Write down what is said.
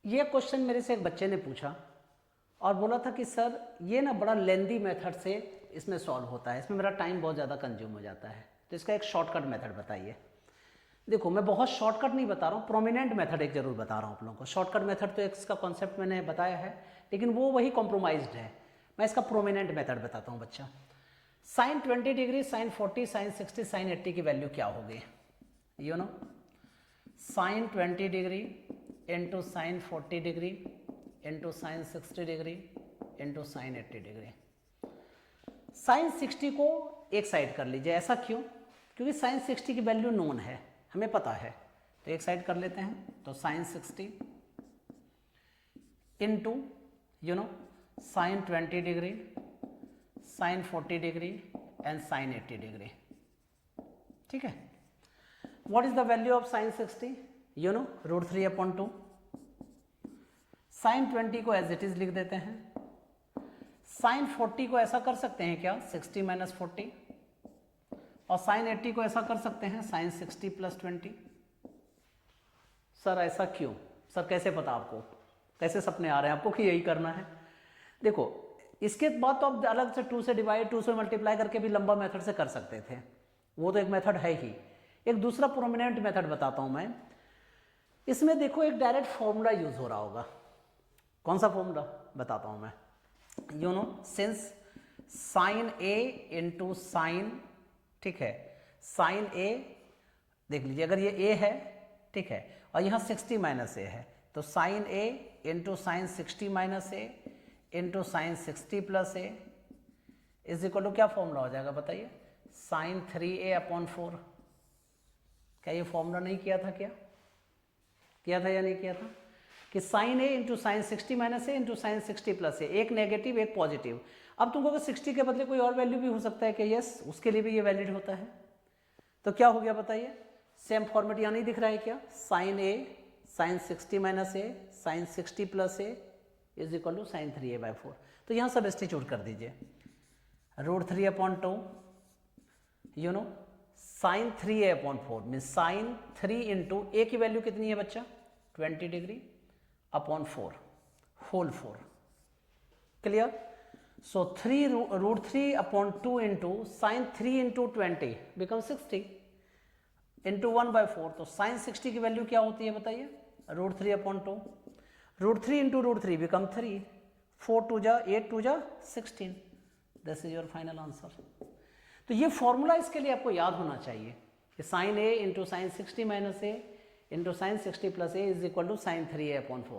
ये क्वेश्चन मेरे से एक बच्चे ने पूछा और बोला था कि सर ये ना बड़ा लेंदी मेथड से इसमें सॉल्व होता है, इसमें मेरा टाइम बहुत ज़्यादा कंज्यूम हो जाता है, तो इसका एक शॉर्टकट मेथड बताइए। देखो मैं बहुत शॉर्टकट नहीं बता रहा हूँ, प्रोमिनेंट मेथड एक जरूर बता रहा हूँ आप लोगों को। शॉर्टकट मेथड तो इसका कॉन्सेप्ट मैंने बताया है, लेकिन वो वही कॉम्प्रोमाइज्ड है। मैं इसका प्रोमिनेंट मेथड बताता हूँ बच्चा। Sine 20 degree, sine 40, sine 60, sine 80 की वैल्यू क्या होगी? You know sine 20 degree into sine 40 degree into sine 60 degree into sine 80 degree. Sine 60 को एक साइड कर लीजिए। ऐसा क्यों? क्योंकि साइन 60 की वैल्यू नोन है, हमें पता है, तो एक साइड कर लेते हैं। तो sine 60 into sine 20 degree, sine 40 degree and sine 80 degree. ठीक है। What is the value of sine 60? √3/2। Sine 20 को एज इट इज लिख देते हैं। साइन 40 को ऐसा कर सकते हैं क्या, 60 माइनस 40, और साइन 80 को ऐसा कर सकते हैं साइन 60 प्लस 20। सर ऐसा क्यों? सर कैसे पता आपको, कैसे सपने आ रहे हैं आपको कि यही करना है? देखो इसके बाद तो आप अलग से 2 से डिवाइड, 2 से मल्टीप्लाई करके भी लंबा मेथड से कर सकते थे, वो तो एक मेथड है ही। एक दूसरा प्रोमिनेंट मेथड बताता हूं मैं। इसमें देखो एक डायरेक्ट फॉर्मूला यूज हो रहा होगा। कौन सा फॉर्मूला बताता हूं मैं। Since sign a into sign, ठीक है, साइन ए देख लीजिए, अगर ये ए है, ठीक है, और यहाँ 60 माइनस ए है, तो sine a into sine 60 minus a into sine 60 plus A is equal to क्या फॉर्मूला हो जाएगा बताइए? Sign 3a/4। क्या ये फॉर्मूला नहीं किया था? क्या किया था या नहीं किया था? कि sine a into sine 60 minus a into sine 60 plus ए, एक नेगेटिव एक पॉजिटिव। अब तुमको अगर 60 के बदले कोई और वैल्यू भी हो सकता है कि यस, उसके लिए भी ये वैलिड होता है। तो क्या हो गया बताइए? सेम फॉर्मेट यहाँ नहीं दिख रहा है क्या? Sine A sine 60 minus A sine 60 plus A is equal to sine 3a/4। तो यहाँ सब्स्टिट्यूट कर दीजिए। √3/2 sine 3a/4 mean sine 3 into A की वैल्यू कितनी है बच्चा? 20 degree upon 4 whole 4। Clear? So 3√3/2 into sine 3 into 20 become 60 into 1/4। तो sine 60 की वैल्यू क्या होती है बताइए? √3/2। √3 इंटू √3 बिकम 3, 4 2 जा 8 2 जा 16। This is your final answer. तो ये फॉर्मूला इसके लिए आपको याद होना चाहिए कि sine a into sine 60 minus a into sine 60 plus A is equal to sine 3a/4।